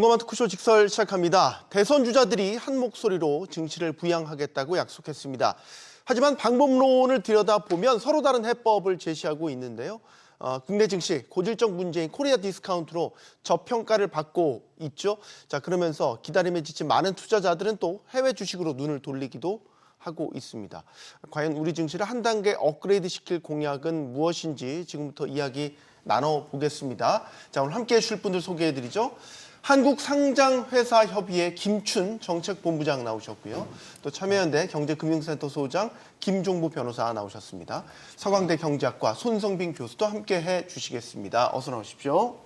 용감한 토크쇼 직설 시작합니다. 대선 주자들이 한 목소리로 증시를 부양하겠다고 약속했습니다. 하지만 방법론을 들여다보면 서로 다른 해법을 제시하고 있는데요. 국내 증시 고질적 문제인 코리아 디스카운트로 저평가를 받고 있죠. 자, 그러면서 기다림에 지친 많은 투자자들은 또 해외 주식으로 눈을 돌리기도 하고 있습니다. 과연 우리 증시를 한 단계 업그레이드 시킬 공약은 무엇인지 지금부터 이야기 나눠보겠습니다. 자, 오늘 함께해 주실 분들 소개해드리죠. 한국상장회사협의회 김춘 정책본부장 나오셨고요. 또 참여연대 경제금융센터 소장 김종부 변호사 나오셨습니다. 서강대 경제학과 손성빈 교수도 함께해 주시겠습니다. 어서 나오십시오.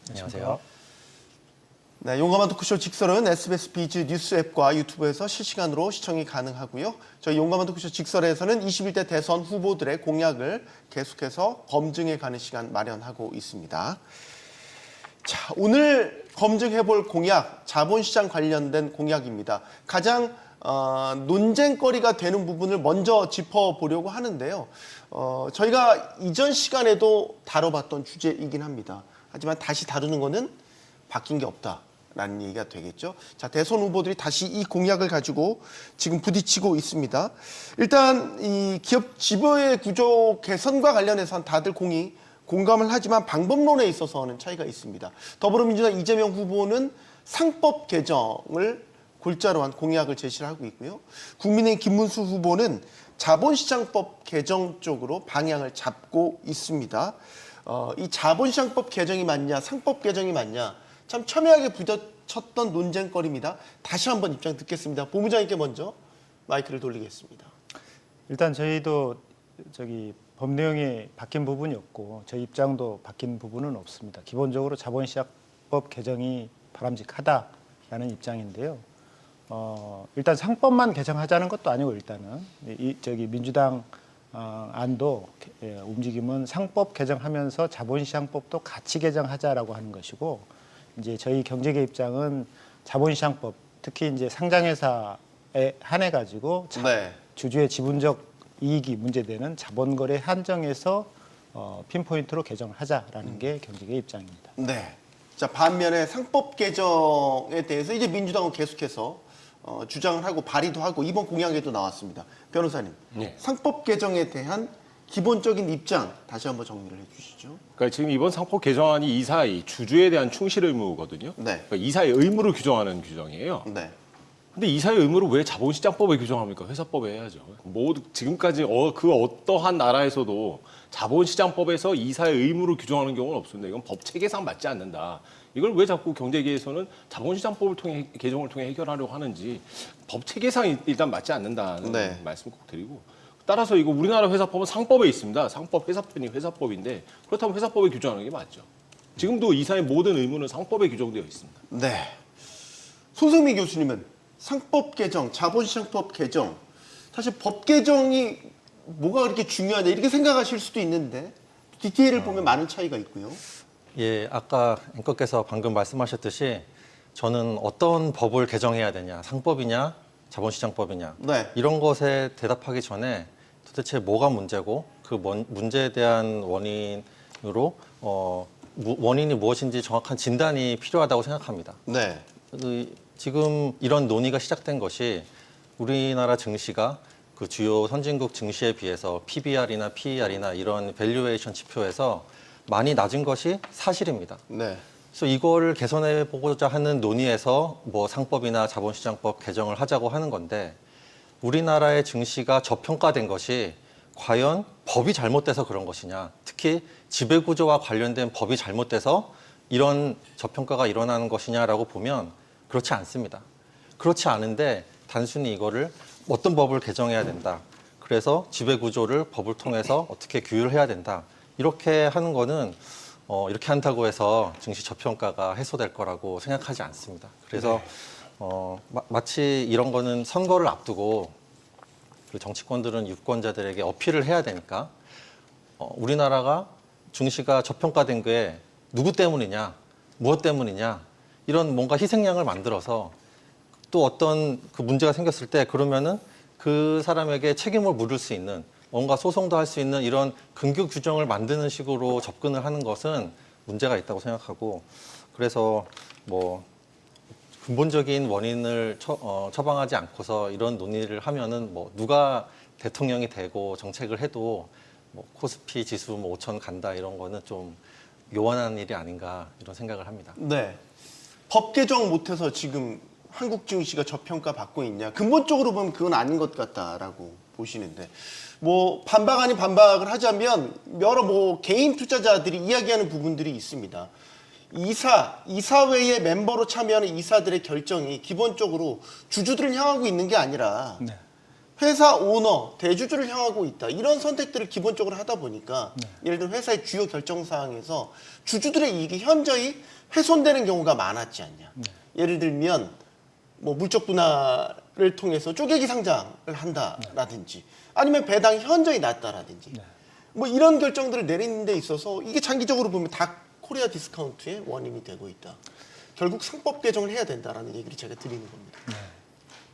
안녕하세요. 네, 용감한 토크쇼 직설은 SBS 비즈 뉴스 앱과 유튜브에서 실시간으로 시청이 가능하고요. 저희 용감한 토크쇼 직설에서는 21대 대선 후보들의 공약을 계속해서 검증해가는 시간 마련하고 있습니다. 자, 오늘 검증해볼 공약, 자본시장 관련된 공약입니다. 가장 논쟁거리가 되는 부분을 먼저 짚어보려고 하는데요. 저희가 이전 시간에도 다뤄봤던 주제이긴 합니다. 하지만 다시 다루는 거는 바뀐 게 없다라는 얘기가 되겠죠. 자, 대선 후보들이 다시 이 공약을 가지고 지금 부딪히고 있습니다. 일단 이 기업 지배의 구조 개선과 관련해서는 다들 공감을 하지만 방법론에 있어서는 차이가 있습니다. 더불어민주당 이재명 후보는 상법 개정을 골자로 한 공약을 제시를 하고 있고요. 국민의힘 김문수 후보는 자본시장법 개정 쪽으로 방향을 잡고 있습니다. 이 자본시장법 개정이 맞냐, 상법 개정이 맞냐, 참 첨예하게 부딪혔던 논쟁거리입니다. 다시 한번 입장 듣겠습니다. 본부장님께 먼저 마이크를 돌리겠습니다. 일단 저희도 법 내용이 바뀐 부분이 없고 저희 입장도 바뀐 부분은 없습니다. 기본적으로 자본시장법 개정이 바람직하다라는 입장인데요. 일단 상법만 개정하자는 것도 아니고 일단은 민주당 안도 움직임은 상법 개정하면서 자본시장법도 같이 개정하자라고 하는 것이고, 이제 저희 경제계 입장은 자본시장법, 특히 이제 상장회사에 한해 가지고 주주의 지분적 이익이 문제되는 자본거래 한정에서 핀포인트로 개정을 하자라는 게 경제계 입장입니다. 네. 자, 반면에 상법 개정에 대해서 이제 민주당은 계속해서 주장을 하고 발의도 하고 이번 공약에도 나왔습니다. 변호사님, 네. 상법 개정에 대한 기본적인 입장 다시 한번 정리를 해주시죠. 그러니까 지금 이번 상법 개정안이 이사의 주주에 대한 충실 의무거든요. 네. 그러니까 이사의 의무를 규정하는 규정이에요. 네. 근데 이사의 의무를 왜 자본시장법에 규정합니까? 회사법에 해야죠. 모두 지금까지 그 어떠한 나라에서도 자본시장법에서 이사의 의무를 규정하는 경우는 없습니다. 이건 법 체계상 맞지 않는다. 이걸 왜 자꾸 경제계에서는 자본시장법을 통해 개정을 통해 해결하려고 하는지 법 체계상 일단 맞지 않는다는 말씀 꼭 드리고, 따라서 이거 우리나라 회사법은 상법에 있습니다. 상법 회사편이 회사법인데 그렇다면 회사법에 규정하는 게 맞죠. 지금도 이사의 모든 의무는 상법에 규정되어 있습니다. 네. 손성민 교수님은 상법 개정, 자본시장법 개정, 사실 법 개정이 뭐가 그렇게 중요하냐 이렇게 생각하실 수도 있는데 디테일을 보면 많은 차이가 있고요. 예, 아까 앵커께서 방금 말씀하셨듯이 저는 어떤 법을 개정해야 되냐, 상법이냐, 자본시장법이냐 이런 것에 대답하기 전에 도대체 뭐가 문제고 그 문제에 대한 원인으로 원인이 무엇인지 정확한 진단이 필요하다고 생각합니다. 네. 지금 이런 논의가 시작된 것이 우리나라 증시가 그 주요 선진국 증시에 비해서 PBR이나 PER이나 이런 밸류에이션 지표에서 많이 낮은 것이 사실입니다. 네. 그래서 이거를 개선해 보고자 하는 논의에서 뭐 상법이나 자본시장법 개정을 하자고 하는 건데, 우리나라의 증시가 저평가된 것이 과연 법이 잘못돼서 그런 것이냐, 특히 지배구조와 관련된 법이 잘못돼서 이런 저평가가 일어나는 것이냐라고 보면 그렇지 않습니다. 그렇지 않은데 단순히 이거를 어떤 법을 개정해야 된다, 그래서 지배구조를 법을 통해서 어떻게 규율해야 된다, 이렇게 하는 거는 이렇게 한다고 해서 증시 저평가가 해소될 거라고 생각하지 않습니다. 그래서 마치 이런 거는 선거를 앞두고 정치권들은 유권자들에게 어필을 해야 되니까 우리나라가 증시가 저평가된 게 누구 때문이냐, 무엇 때문이냐, 이런 뭔가 희생양을 만들어서 또 어떤 그 문제가 생겼을 때 그러면은 그 사람에게 책임을 물을 수 있는, 뭔가 소송도 할 수 있는 이런 근거 규정을 만드는 식으로 접근을 하는 것은 문제가 있다고 생각하고, 그래서 뭐 근본적인 원인을 처방하지 않고서 이런 논의를 하면은 뭐 누가 대통령이 되고 정책을 해도 뭐 코스피 지수 뭐 5천 간다 이런 거는 좀 요원한 일이 아닌가 이런 생각을 합니다. 네. 법 개정 못해서 지금 한국 증시가 저평가 받고 있냐? 근본적으로 보면 그건 아닌 것 같다라고 보시는데, 뭐 반박 아닌 반박을 하자면 여러 뭐 개인 투자자들이 이야기하는 부분들이 있습니다. 이사회의 멤버로 참여하는 이사들의 결정이 기본적으로 주주들을 향하고 있는 게 아니라 네. 회사 오너, 대주주를 향하고 있다. 이런 선택들을 기본적으로 하다 보니까 예를 들어 회사의 주요 결정 사항에서 주주들의 이익이 현저히 훼손되는 경우가 많았지 않냐. 예를 들면 뭐 물적 분할을 통해서 쪼개기 상장을 한다라든지 아니면 배당이 현저히 낮다라든지 뭐 이런 결정들을 내리는 데 있어서 이게 장기적으로 보면 다 코리아 디스카운트의 원인이 되고 있다. 결국 상법 개정을 해야 된다라는 얘기를 제가 드리는 겁니다.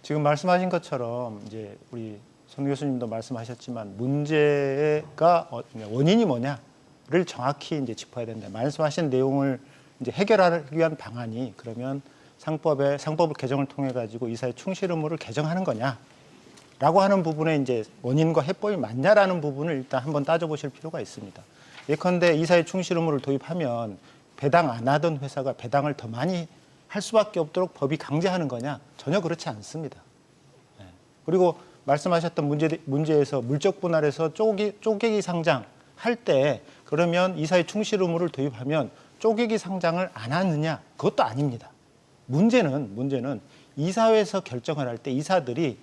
지금 말씀하신 것처럼 이제 우리 손 교수님도 말씀하셨지만 문제가 원인이 뭐냐를 정확히 이제 짚어야 된다. 말씀하신 내용을 이제 해결하기 위한 방안이 그러면 상법을 개정을 통해 가지고 이사의 충실 의무를 개정하는 거냐라고 하는 부분에 이제 원인과 해법이 맞냐라는 부분을 일단 한번 따져보실 필요가 있습니다. 예컨대 이사의 충실 의무를 도입하면 배당 안 하던 회사가 배당을 더 많이 할 수밖에 없도록 법이 강제하는 거냐? 전혀 그렇지 않습니다. 네. 그리고 말씀하셨던 문제에서 물적 분할에서 쪼개기 상장할 때 그러면 이사의 충실 의무를 도입하면 쪼개기 상장을 안 하느냐? 그것도 아닙니다. 문제는 이사회에서 결정을 할 때 이사들이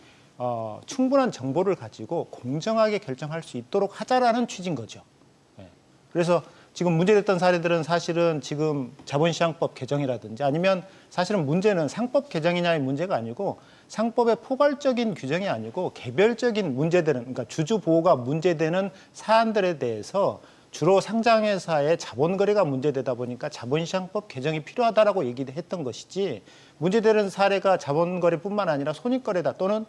충분한 정보를 가지고 공정하게 결정할 수 있도록 하자라는 취지인 거죠. 네. 그래서 지금 문제됐던 사례들은 사실은 지금 자본시장법 개정이라든지 아니면 사실은 문제는 상법 개정이냐의 문제가 아니고 상법의 포괄적인 규정이 아니고 개별적인 문제들은 그러니까 주주 보호가 문제되는 사안들에 대해서 주로 상장회사의 자본거래가 문제되다 보니까 자본시장법 개정이 필요하다라고 얘기를 했던 것이지 문제되는 사례가 자본거래뿐만 아니라 손익거래다 또는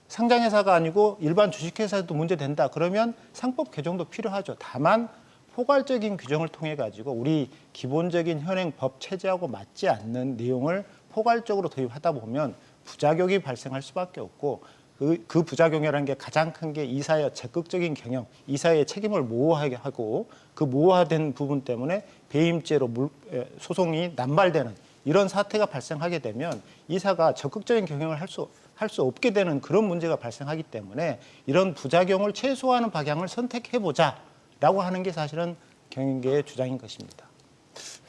상장회사가 아니고 일반 주식회사에도 문제된다. 그러면 상법 개정도 필요하죠. 다만 포괄적인 규정을 통해 가지고 우리 기본적인 현행 법 체제하고 맞지 않는 내용을 포괄적으로 도입하다 보면 부작용이 발생할 수밖에 없고 그 부작용이라는 게 가장 큰 게 이사의 적극적인 경영, 이사의 책임을 모호하게 하고 그 모호화된 부분 때문에 배임죄로 소송이 남발되는 이런 사태가 발생하게 되면 이사가 적극적인 경영을 할 수 없게 되는 그런 문제가 발생하기 때문에 이런 부작용을 최소화하는 방향을 선택해보자라고 하는 게 사실은 경영계의 주장인 것입니다.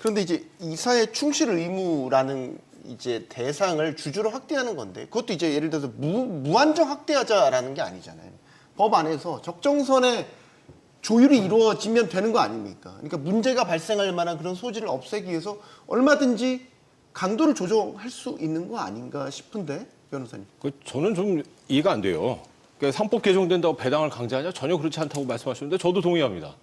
그런데 이제 이사의 충실 의무라는 이제 대상을 주주로 확대하는 건데 그것도 이제 예를 들어서 무한정 확대하자라는 게 아니잖아요. 법 안에서 적정선의 조율이 이루어지면 되는 거 아닙니까? 그러니까 문제가 발생할 만한 그런 소지를 없애기 위해서 얼마든지 강도를 조정할 수 있는 거 아닌가 싶은데 변호사님. 저는 좀 이해가 안 돼요. 그러니까 상법 개정된다고 배당을 강제하냐? 전혀 그렇지 않다고 말씀하시는데 저도 동의합니다.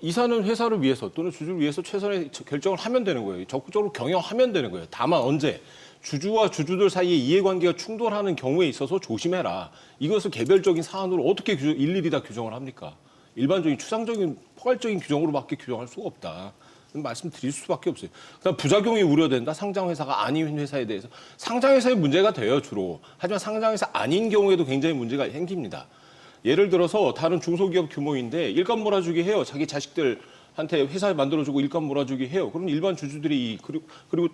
이사는 회사를 위해서 또는 주주를 위해서 최선의 결정을 하면 되는 거예요. 적극적으로 경영하면 되는 거예요. 다만 언제 주주와 주주들 사이에 이해관계가 충돌하는 경우에 있어서 조심해라. 이것을 개별적인 사안으로 어떻게 일일이 다 규정을 합니까? 일반적인 추상적인 포괄적인 규정으로밖에 규정할 수가 없다. 말씀드릴 수밖에 없어요. 그다음 부작용이 우려된다. 상장회사가 아닌 회사에 대해서. 상장회사의 문제가 돼요, 주로. 하지만 상장회사 아닌 경우에도 굉장히 문제가 생깁니다. 예를 들어서 다른 중소기업 규모인데 일감 몰아주기 해요. 자기 자식들한테 회사 만들어주고 일감 몰아주기 해요. 그럼 일반 주주들이 그리고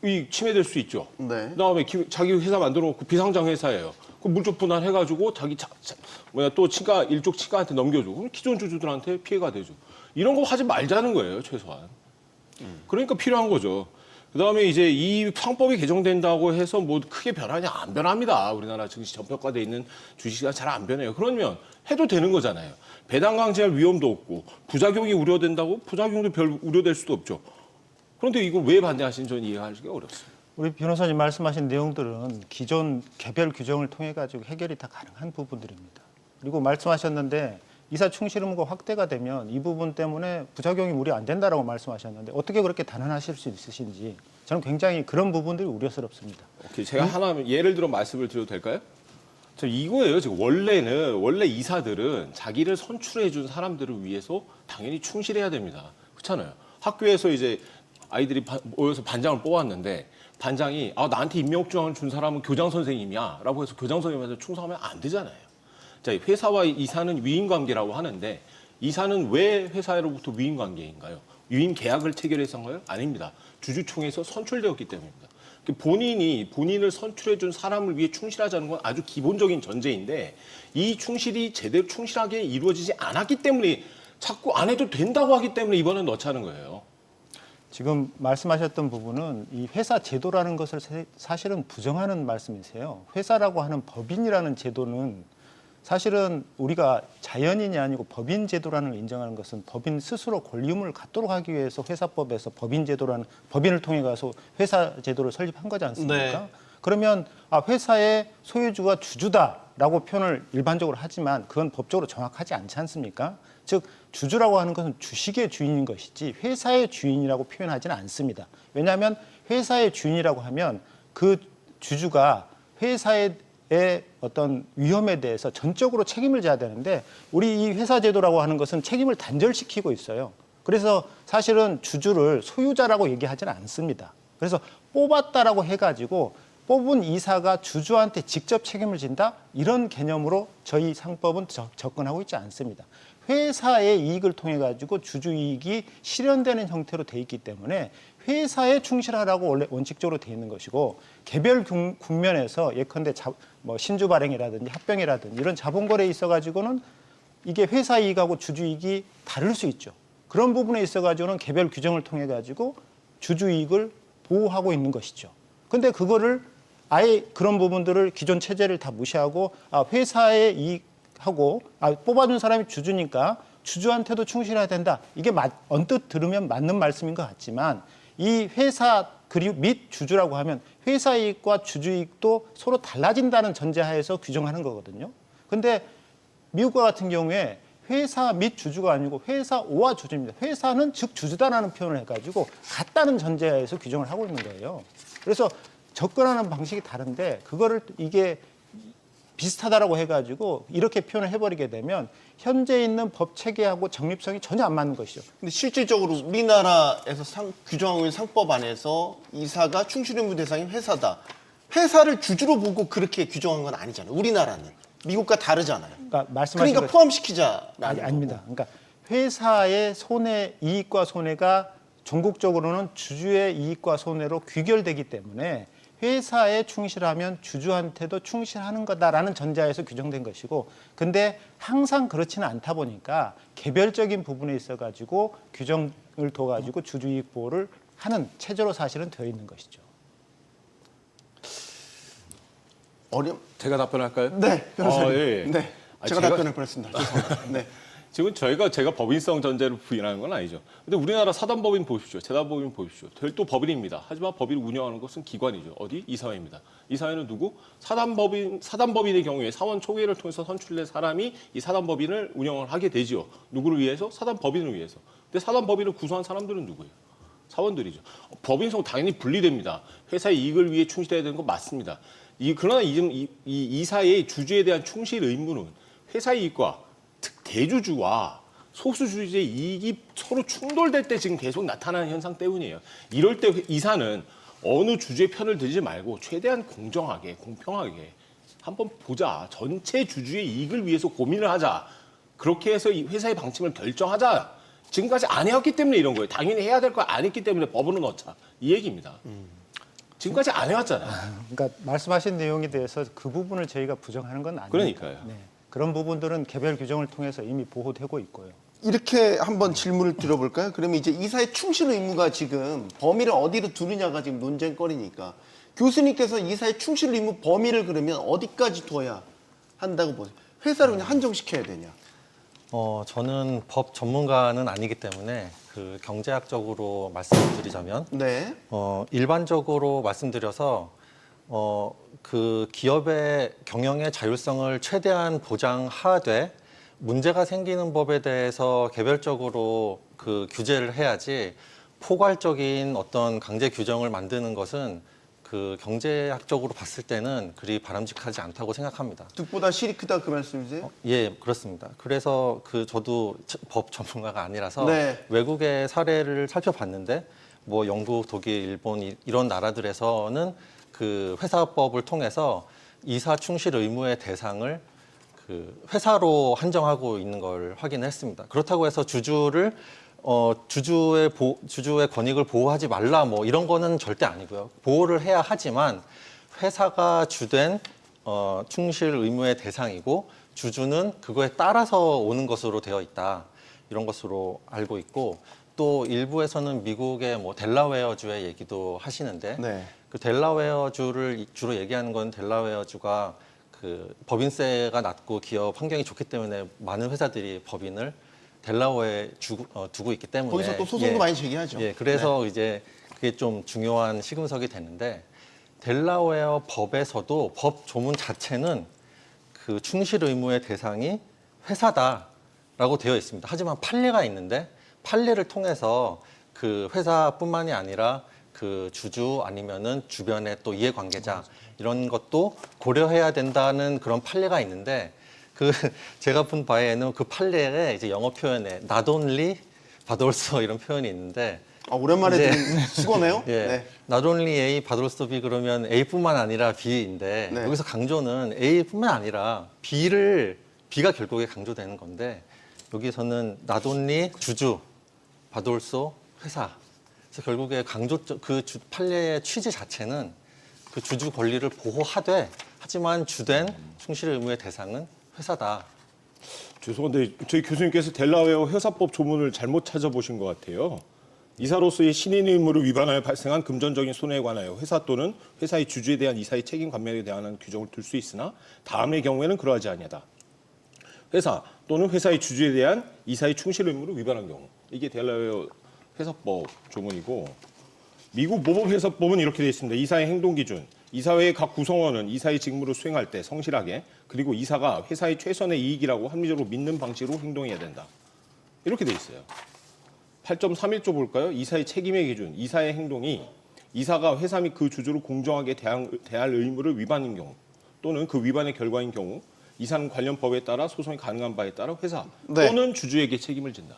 이 침해될 수 있죠. 네. 그다음에 자기 회사 만들어놓고 비상장 회사예요. 그 물적 분할해가지고 자기 또 일족 친가한테 넘겨주고 그럼 기존 주주들한테 피해가 되죠. 이런 거 하지 말자는 거예요, 최소한. 그러니까 필요한 거죠. 그다음에 이제 이 상법이 개정된다고 해서 뭐 크게 변하냐 안 변합니다. 우리나라 증시 저평가돼 있는 주식시장 잘 안 변해요. 그러면 해도 되는 거잖아요. 배당 강제할 위험도 없고 부작용이 우려된다고 부작용도 별 우려될 수도 없죠. 그런데 이걸 왜 반대하시는지 저는 이해하기가 어렵습니다. 우리 변호사님 말씀하신 내용들은 기존 개별 규정을 통해 가지고 해결이 다 가능한 부분들입니다. 그리고 말씀하셨는데 이사 충실 의무가 확대가 되면 이 부분 때문에 부작용이 우려 안 된다라고 말씀하셨는데 어떻게 그렇게 단언하실 수 있으신지 저는 굉장히 그런 부분들이 우려스럽습니다. 오케이, 제가 하나 예를 들어 말씀을 드려도 될까요? 저 이거예요. 지금 원래 이사들은 자기를 선출해 준 사람들을 위해서 당연히 충실해야 됩니다. 그렇잖아요. 학교에서 이제 아이들이 모여서 반장을 뽑았는데 반장이 나한테 임명장을 준 사람은 교장 선생님이야 라고 해서 교장 선생님한테 충성하면 안 되잖아요. 자, 회사와 이사는 위임관계라고 하는데 이사는 왜 회사로부터 위임관계인가요? 위임 계약을 체결해서인가요? 아닙니다. 주주총회에서 선출되었기 때문입니다. 본인을 선출해준 사람을 위해 충실하자는 건 아주 기본적인 전제인데 이 충실이 제대로 충실하게 이루어지지 않았기 때문에 자꾸 안 해도 된다고 하기 때문에 이번엔 넣자는 거예요. 지금 말씀하셨던 부분은 이 회사 제도라는 것을 사실은 부정하는 말씀이세요. 회사라고 하는 법인이라는 제도는 사실은 우리가 자연인이 아니고 법인 제도라는 걸 인정하는 것은 법인 스스로 권리의무를 갖도록 하기 위해서 회사법에서 법인 제도라는 법인을 통해 가서 회사 제도를 설립한 거지 않습니까? 네. 그러면 회사의 소유주가 주주다라고 표현을 일반적으로 하지만 그건 법적으로 정확하지 않지 않습니까? 즉 주주라고 하는 것은 주식의 주인인 것이지 회사의 주인이라고 표현하지는 않습니다. 왜냐하면 회사의 주인이라고 하면 그 주주가 회사의 어떤 위험에 대해서 전적으로 책임을 져야 되는데 우리 이 회사 제도라고 하는 것은 책임을 단절시키고 있어요. 그래서 사실은 주주를 소유자라고 얘기하지는 않습니다. 그래서 뽑았다라고 해가지고 뽑은 이사가 주주한테 직접 책임을 진다? 이런 개념으로 저희 상법은 접근하고 있지 않습니다. 회사의 이익을 통해 가지고 주주 이익이 실현되는 형태로 돼 있기 때문에 회사에 충실하라고 원래 원칙적으로 돼 있는 것이고 개별 국면에서 예컨대 신주 발행이라든지 합병이라든지 이런 자본거래에 있어 가지고는 이게 회사 이익하고 주주 이익이 다를 수 있죠. 그런 부분에 있어 가지고는 개별 규정을 통해 가지고 주주 이익을 보호하고 있는 것이죠. 근데 그거를 아예 그런 부분들을 기존 체제를 다 무시하고 회사의 이익하고 뽑아준 사람이 주주니까 주주한테도 충실해야 된다. 이게 언뜻 들으면 맞는 말씀인 것 같지만 이 회사 그리고 및 주주라고 하면 회사 이익과 주주 이익도 서로 달라진다는 전제하에서 규정하는 거거든요. 근데 미국과 같은 경우에 회사 및 주주가 아니고 회사와 주주입니다. 회사는 즉 주주다라는 표현을 해가지고 같다는 전제하에서 규정을 하고 있는 거예요. 그래서 접근하는 방식이 다른데 그거를 이게 비슷하다라고 해가지고 이렇게 표현을 해버리게 되면 현재 있는 법 체계하고 적립성이 전혀 안 맞는 것이죠. 근데 실질적으로 우리나라에서 규정하고 있는 상법 안에서 이사가 충실 의무 대상이 회사다. 회사를 주주로 보고 그렇게 규정한 건 아니잖아요. 우리나라는. 미국과 다르잖아요. 그러니까 포함시키자라는 아닙니다. 그러니까 회사의 이익과 손해가 종국적으로는 주주의 이익과 손해로 귀결되기 때문에 회사에 충실하면 주주한테도 충실하는 거다라는 전제하에서 규정된 것이고 근데 항상 그렇지는 않다 보니까 개별적인 부분에 있어 가지고 규정을 둬 가지고 주주 이익 보호를 하는 체제로 사실은 되어 있는 것이죠. 제가 답변할까요? 네, 변호사님. 예. 네, 제가 답변을 보냈습니다. 죄송합니다. 네. 지금 제가 법인성 전제를 부인하는 건 아니죠. 근데 우리나라 사단법인 보십시오. 재단법인 보십시오. 별도 법인입니다. 하지만 법인을 운영하는 것은 기관이죠. 어디? 이사회입니다. 이사회는 누구? 사단법인의 경우에 사원 초계를 통해서 선출된 사람이 이 사단법인을 운영을 하게 되지요. 누구를 위해서? 사단법인을 위해서. 근데 사단법인을 구성한 사람들은 누구예요? 사원들이죠. 법인성 당연히 분리됩니다. 회사의 이익을 위해 충실해야 되는 건 맞습니다. 그러나 이 이사의 주주에 대한 충실 의무는 회사의 이익과 대주주와 소수주주의 이익이 서로 충돌될 때 지금 계속 나타나는 현상 때문이에요. 이럴 때 이사는 어느 주주의 편을 들지 말고 최대한 공정하게, 공평하게 한번 보자. 전체 주주의 이익을 위해서 고민을 하자. 그렇게 해서 이 회사의 방침을 결정하자. 지금까지 안 해왔기 때문에 이런 거예요. 당연히 해야 될 거 안 했기 때문에 법으로 넣자. 이 얘기입니다. 지금까지 안 해왔잖아요. 그러니까 말씀하신 내용에 대해서 그 부분을 저희가 부정하는 건 아닙니다. 그러니까요. 네. 그런 부분들은 개별 규정을 통해서 이미 보호되고 있고요. 이렇게 한번 질문을 드려볼까요? 그러면 이제 이사의 충실 의무가 지금 범위를 어디로 두느냐가 지금 논쟁거리니까 교수님께서 이사의 충실 의무 범위를 그러면 어디까지 둬야 한다고 보세요? 회사를 그냥 한정시켜야 되냐? 저는 법 전문가는 아니기 때문에 그 경제학적으로 말씀을 드리자면 네. 일반적으로 말씀드려서 그 기업의 경영의 자율성을 최대한 보장하되 문제가 생기는 법에 대해서 개별적으로 그 규제를 해야지 포괄적인 어떤 강제 규정을 만드는 것은 그 경제학적으로 봤을 때는 그리 바람직하지 않다고 생각합니다. 득보다 실이 크다 그 말씀이세요? 예, 그렇습니다. 그래서 저도 법 전문가가 아니라서 네. 외국의 사례를 살펴봤는데 뭐 영국, 독일, 일본 이런 나라들에서는 그 회사법을 통해서 이사 충실 의무의 대상을 그 회사로 한정하고 있는 걸 확인했습니다. 그렇다고 해서 주주를 주주의 권익을 보호하지 말라 뭐 이런 거는 절대 아니고요. 보호를 해야 하지만 회사가 주된 충실 의무의 대상이고 주주는 그거에 따라서 오는 것으로 되어 있다. 이런 것으로 알고 있고 또 일부에서는 미국의 뭐 델라웨어주의 얘기도 하시는데 네. 그 델라웨어주를 주로 얘기하는 건 델라웨어주가 그 법인세가 낮고 기업 환경이 좋기 때문에 많은 회사들이 법인을 델라웨어에 두고 있기 때문에 거기서 또 소송도 많이 제기하죠. 예, 그래서 이제 그게 좀 중요한 시금석이 되는데 델라웨어 법에서도 법 조문 자체는 그 충실 의무의 대상이 회사다라고 되어 있습니다. 하지만 판례가 있는데 판례를 통해서 그 회사뿐만이 아니라 그 주주 아니면은 주변의 또 이해관계자 이런 것도 고려해야 된다는 그런 판례가 있는데 그 제가 본 바에는 그 판례에 이제 영어 표현에 not only but also 이런 표현이 있는데 오랜만에 이제- 듣는 수고네요. 예, 네. not only A but also B 그러면 A뿐만 아니라 B인데 네. 여기서 강조는 A뿐만 아니라 B가 결국에 강조되는 건데 여기서는 not only 주주 but also 회사 그래서 결국에 판례의 취지 자체는 그 주주 권리를 보호하되 하지만 주된 충실 의무의 대상은 회사다. 죄송한데 저희 교수님께서 델라웨어 회사법 조문을 잘못 찾아보신 것 같아요. 이사로서의 신인 의무를 위반하여 발생한 금전적인 손해에 관하여 회사 또는 회사의 주주에 대한 이사의 책임 감면에 대한 규정을 둘 수 있으나 다음의 경우에는 그러하지 아니하다. 회사 또는 회사의 주주에 대한 이사의 충실 의무를 위반한 경우 이게 델라웨어 회사법 조문이고 미국 모법회사법은 이렇게 되어 있습니다. 이사의 행동 기준. 이사회의 각 구성원은 이사의 직무를 수행할 때 성실하게 그리고 이사가 회사의 최선의 이익이라고 합리적으로 믿는 방식으로 행동해야 된다. 이렇게 되어 있어요. 8.31조 볼까요? 이사의 책임의 기준. 이사의 행동이 이사가 회사 및 그 주주를 공정하게 대할 의무를 위반인 경우 또는 그 위반의 결과인 경우 이사는 관련 법에 따라 소송이 가능한 바에 따라 회사 네. 또는 주주에게 책임을 진다.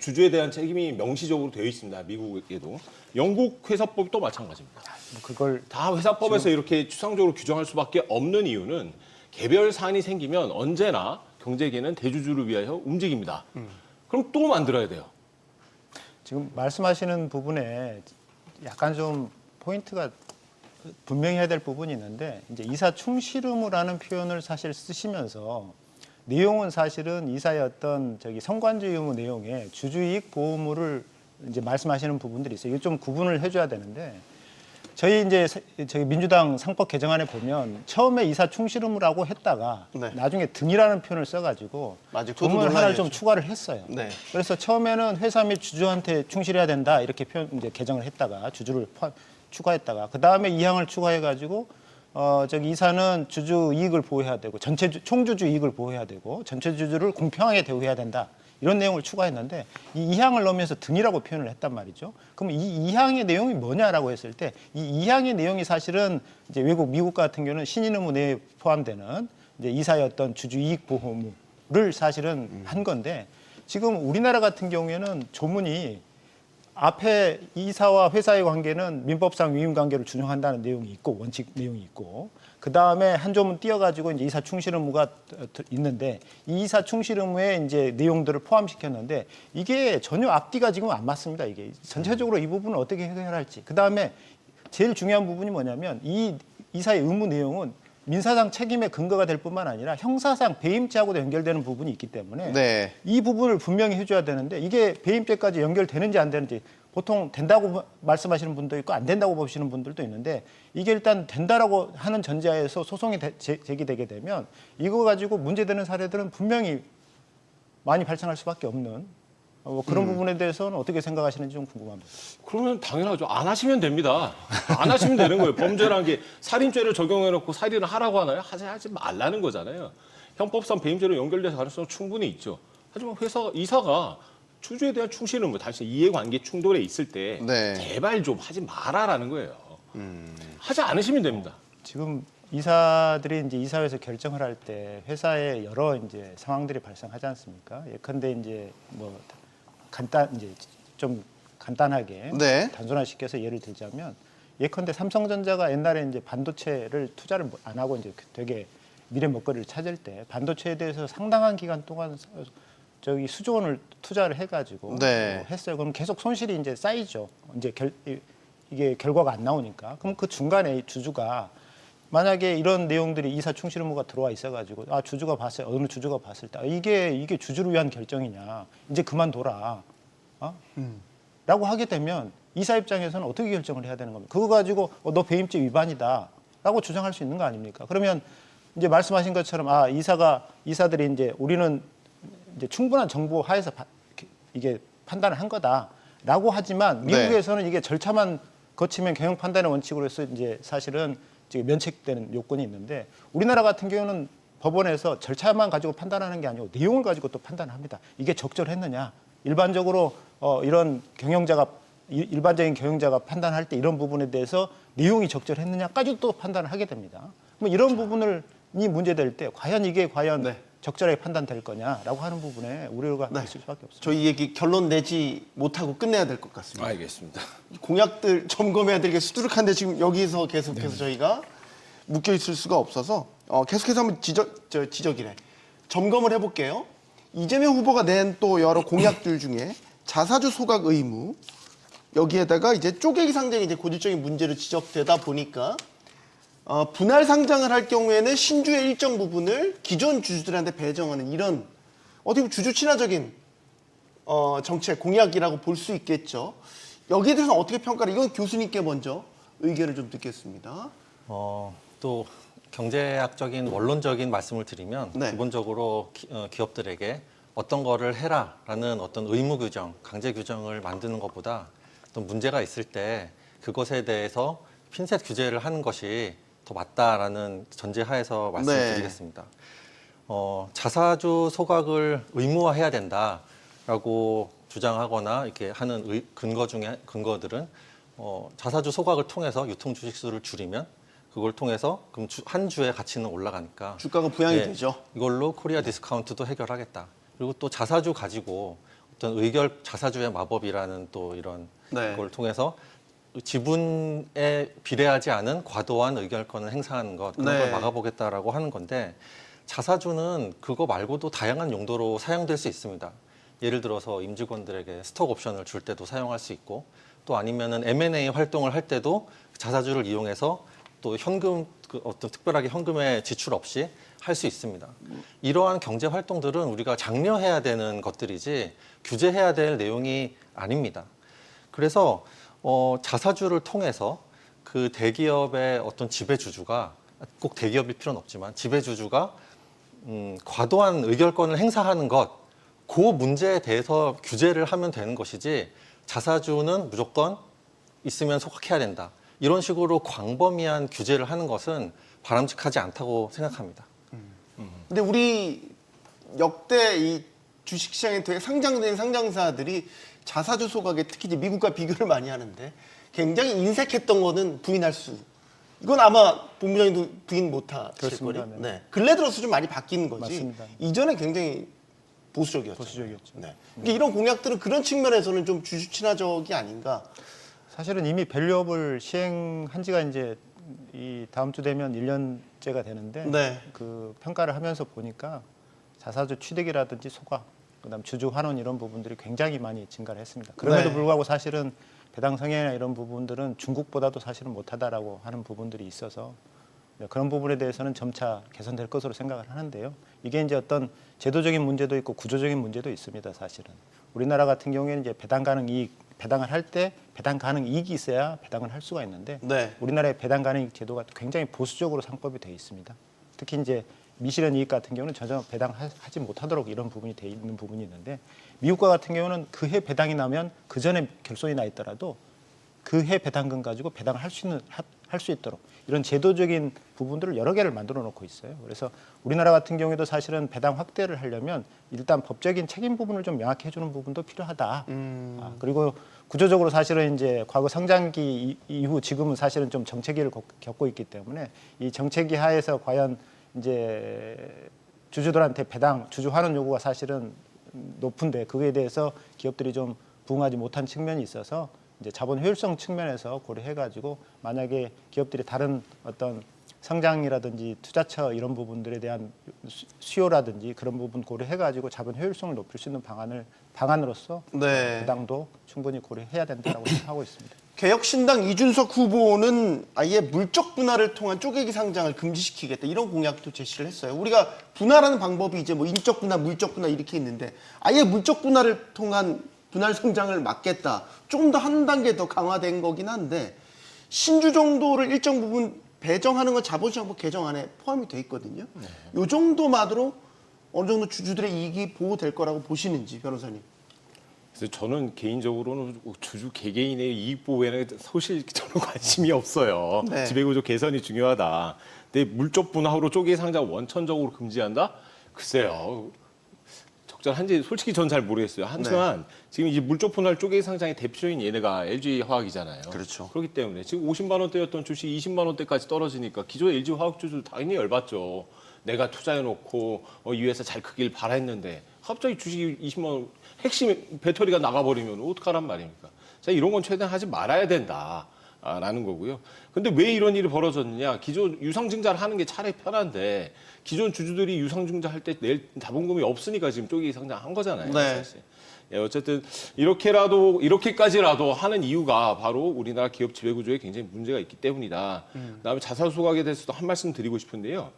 주주에 대한 책임이 명시적으로 되어 있습니다. 미국에도. 영국 회사법도 마찬가지입니다. 뭐 그걸 다 회사법에서 이렇게 추상적으로 규정할 수밖에 없는 이유는 개별 사안이 생기면 언제나 경제계는 대주주를 위하여 움직입니다. 그럼 또 만들어야 돼요. 지금 말씀하시는 부분에 약간 좀 포인트가 분명히 해야 될 부분이 있는데 이제 이사 충실 의무라는 표현을 사실 쓰시면서 내용은 사실은 이사의 어떤 성관주의 의무 내용에 주주이익 보호무를 이제 말씀하시는 부분들이 있어요. 이거 좀 구분을 해줘야 되는데 저희 민주당 상법 개정안에 보면 처음에 이사 충실 의무라고 했다가 네. 나중에 등이라는 표현을 써가지고 맞아요. 그것도 부분을 하나를 좀 논란이었죠. 추가를 했어요. 네. 그래서 처음에는 회사 및 주주한테 충실해야 된다 이렇게 이제 개정을 했다가 주주를 추가했다가 그 다음에 2항을 추가해가지고 이사는 주주 이익을 보호해야 되고 총주주 이익을 보호해야 되고 전체 주주를 공평하게 대우해야 된다. 이런 내용을 추가했는데 이 2항을 넣으면서 등이라고 표현을 했단 말이죠. 그럼 이 2항의 내용이 뭐냐라고 했을 때 이 2항의 내용이 사실은 이제 미국 같은 경우는 신인 의무 내에 포함되는 이제 이사의 어떤 주주 이익 보호무를 사실은 한 건데 지금 우리나라 같은 경우에는 조문이 앞에 이사와 회사의 관계는 민법상 위임 관계를 준용한다는 내용이 있고 원칙 내용이 있고 그 다음에 한 조문 띄어가지고 이제 이사 충실 의무가 있는데 이 이사 충실 의무에 이제 내용들을 포함시켰는데 이게 전혀 앞뒤가 지금 안 맞습니다. 이게 전체적으로 이 부분을 어떻게 해결할지 그 다음에 제일 중요한 부분이 뭐냐면 이 이사의 의무 내용은 민사상 책임의 근거가 될 뿐만 아니라 형사상 배임죄하고도 연결되는 부분이 있기 때문에 네. 이 부분을 분명히 해줘야 되는데 이게 배임죄까지 연결되는지 안 되는지 보통 된다고 말씀하시는 분도 있고 안 된다고 보시는 분들도 있는데 이게 일단 된다라고 하는 전제하에서 소송이 제기되게 되면 이거 가지고 문제되는 사례들은 분명히 많이 발생할 수밖에 없는 그런 부분에 대해서는 어떻게 생각하시는지 좀 궁금합니다. 그러면 당연하죠. 안 하시면 됩니다. 안 하시면 되는 거예요. 범죄라는 게 살인죄를 적용해놓고 살인을 하라고 하나요? 하지 말라는 거잖아요. 형법상 배임죄로 연결될 가능성은 충분히 있죠. 하지만 이사가 주주에 대한 충실 의무, 다시 이해관계 충돌에 있을 때 네. 제발 좀 하지 마라라는 거예요. 하지 않으시면 됩니다. 지금 이사들이 이제 이사회에서 결정을 할 때 회사에 여러 이제 상황들이 발생하지 않습니까? 예컨대 이제 뭐 이제 좀 간단하게 네. 단순화시켜서 예를 들자면 예컨대 삼성전자가 옛날에 이제 반도체를 투자를 안 하고 이제 되게 미래 먹거리를 찾을 때 반도체에 대해서 상당한 기간 동안 저기 수조 원을 투자를 해가지고 네. 했어요. 그럼 계속 손실이 이제 쌓이죠. 이제 이게 결과가 안 나오니까. 그럼 그 중간에 이 주주가 만약에 이런 내용들이 이사 충실 의무가 들어와 있어가지고 주주가 봤어요. 어느 주주가 봤을 때 이게 주주를 위한 결정이냐. 이제 그만둬라. 라고 하게 되면 이사 입장에서는 어떻게 결정을 해야 되는 겁니까? 그거 가지고 너 배임죄 위반이다라고 주장할 수 있는 거 아닙니까? 그러면 이제 말씀하신 것처럼 이사들이 이제 우리는 이제 충분한 정보 하에서 이게 판단을 한 거다라고 하지만 미국에서는 이게 절차만 거치면 경영 판단의 원칙으로서 이제 사실은 지금 면책되는 요건이 있는데 우리나라 같은 경우는 법원에서 절차만 가지고 판단하는 게 아니고 내용을 가지고 또 판단합니다. 이게 적절했느냐? 일반적으로 이런 일반적인 경영자가 판단할 때 이런 부분에 대해서 내용이 적절했느냐까지 또 판단을 하게 됩니다. 뭐 이런 부분이 문제될 때 과연 이게 적절하게 판단될 거냐라고 하는 부분에 우려가 있을 수밖에 없습니다. 저희 얘기 결론 내지 못하고 끝내야 될 것 같습니다. 알겠습니다. 공약들 점검해야 될 게 수두룩한데 지금 여기서 계속해서 저희가 묶여 있을 수가 없어서 계속해서 한번 지적이래. 점검을 해볼게요. 이재명 후보가 낸 또 여러 공약들 중에 자사주 소각 의무 여기에다가 이제 쪼개기 상장이 이제 고질적인 문제로 지적되다 보니까 분할 상장을 할 경우에는 신주의 일정 부분을 기존 주주들한테 배정하는 이런 어떻게 보면 주주 친화적인 정책 공약이라고 볼 수 있겠죠. 여기에 대해서 어떻게 평가를? 이건 교수님께 먼저 의견을 좀 듣겠습니다. 또 경제학적인 원론적인 말씀을 드리면 네. 기본적으로 기업들에게 어떤 거를 해라라는 어떤 의무 규정, 강제 규정을 만드는 것보다 어떤 문제가 있을 때 그것에 대해서 핀셋 규제를 하는 것이 더 맞다라는 전제하에서 말씀을 드리겠습니다. 자사주 소각을 의무화해야 된다라고 주장하거나 이렇게 하는 근거들은 자사주 소각을 통해서 유통 주식 수를 줄이면 그걸 통해서 그럼 한 주의 가치는 올라가니까 주가가 부양이 되죠. 이걸로 코리아 디스카운트도 해결하겠다. 그리고 또 자사주 가지고 어떤 자사주의 마법이라는 또 이런 걸 통해서 지분에 비례하지 않은 과도한 의결권을 행사하는 것 그런 걸 막아보겠다라고 하는 건데 자사주는 그거 말고도 다양한 용도로 사용될 수 있습니다. 예를 들어서 임직원들에게 스톡 옵션을 줄 때도 사용할 수 있고 또 아니면은 M&A 활동을 할 때도 자사주를 이용해서 또 현금 어떤 특별하게 현금의 지출 없이 할 수 있습니다. 이러한 경제 활동들은 우리가 장려해야 되는 것들이지 규제해야 될 내용이 아닙니다. 그래서 자사주를 통해서 그 대기업의 어떤 지배주주가 꼭 대기업일 필요는 없지만 지배주주가 과도한 의결권을 행사하는 그 문제에 대해서 규제를 하면 되는 것이지 자사주는 무조건 있으면 소각해야 된다. 이런 식으로 광범위한 규제를 하는 것은 바람직하지 않다고 생각합니다. 근데 우리 역대 이 주식시장에 되게 상장된 상장사들이 자사주 소각에 특히 이제 미국과 비교를 많이 하는데 굉장히 인색했던 거는 부인할 수. 이건 아마 본부장님도 부인 못하실 거예요. 네. 근래 들어서 좀 많이 바뀐 거지. 맞습니다. 이전에 굉장히 보수적이었죠. 보수적이었죠. 네. 그러니까 이런 공약들은 그런 측면에서는 좀 주주 친화적이 아닌가. 사실은 이미 밸류업을 시행한 지가 이제 이 다음 주 되면 1년째가 되는데 그 평가를 하면서 보니까 자사주 취득이라든지 소각, 그다음 주주 환원 이런 부분들이 굉장히 많이 증가를 했습니다. 그럼에도 불구하고 사실은 배당 성향이나 이런 부분들은 중국보다도 사실은 못하다라고 하는 부분들이 있어서 그런 부분에 대해서는 점차 개선될 것으로 생각을 하는데요. 이게 이제 어떤 제도적인 문제도 있고 구조적인 문제도 있습니다. 사실은 우리나라 같은 경우에는 이제 배당 가능 이익, 배당을 할 때 배당 가능 이익이 있어야 배당을 할 수가 있는데 우리나라의 배당 가능 이익 제도가 굉장히 보수적으로 상법이 되어 있습니다. 특히 이제 미실현 이익 같은 경우는 전혀 배당하지 못하도록 이런 부분이 돼 있는 부분이 있는데 미국과 같은 경우는 그 해 배당이 나면 그 전에 결손이 나 있더라도 그 해 배당금 가지고 배당을 할 수 있도록 이런 제도적인 부분들을 여러 개를 만들어 놓고 있어요. 그래서 우리나라 같은 경우에도 사실은 배당 확대를 하려면 일단 법적인 책임 부분을 좀 명확히 해주는 부분도 필요하다. 그리고 구조적으로 사실은 이제 과거 성장기 이후 지금은 사실은 좀 정체기를 겪고 있기 때문에 이 정체기 하에서 과연 이제 주주들한테 배당, 주주 환원 요구가 사실은 높은데 그거에 대해서 기업들이 좀 부응하지 못한 측면이 있어서 이제 자본 효율성 측면에서 고려해가지고 만약에 기업들이 다른 어떤 성장이라든지 투자처 이런 부분들에 대한 수요라든지 그런 부분 고려해가지고 자본 효율성을 높일 수 있는 방안으로서 네. 배당도 충분히 고려해야 된다고 생각하고 있습니다. 개혁신당 이준석 후보는 아예 물적 분할을 통한 쪼개기 상장을 금지시키겠다 이런 공약도 제시를 했어요. 우리가 분할하는 방법이 이제 뭐 인적 분할, 물적 분할 이렇게 있는데 아예 물적 분할을 통한 분할 상장을 막겠다. 조금 더 한 단계 더 강화된 거긴 한데 신주 정도를 일정 부분 배정하는 건 자본시장법 개정안에 포함이 돼 있거든요. 이 정도만으로 어느 정도 주주들의 이익이 보호될 거라고 보시는지 변호사님. 그래서 저는 개인적으로는 주주 개개인의 이익 보호에는 사실 저는 관심이 없어요. 네. 지배구조 개선이 중요하다. 근데 물적 분할로 쪼개 상장 원천적으로 금지한다? 글쎄요. 적절한지 솔직히 전 잘 모르겠어요. 하지만 지금 이제 물적 분할 쪼개 상장의 대표적인 예가 LG 화학이잖아요. 그렇죠. 그렇기 때문에 지금 50만 원대였던 주식이 20만 원대까지 떨어지니까 기존 LG 화학 주주들 당연히 열받죠. 내가 투자해놓고 이 회사 잘 크길 바랬는데 갑자기 주식이 20만 원 핵심 배터리가 나가버리면 어떡하란 말입니까? 자, 이런 건 최대한 하지 말아야 된다라는 거고요. 근데 왜 이런 일이 벌어졌느냐? 기존 유상증자를 하는 게 차라리 편한데 기존 주주들이 유상증자 할 때 낼 자본금이 없으니까 지금 쪼개기 상장한 거잖아요. 네. 사실. 예, 어쨌든 이렇게까지라도 하는 이유가 바로 우리나라 기업 지배구조에 굉장히 문제가 있기 때문이다. 그다음에 자사주 소각에 대해서도 한 말씀 드리고 싶은데요.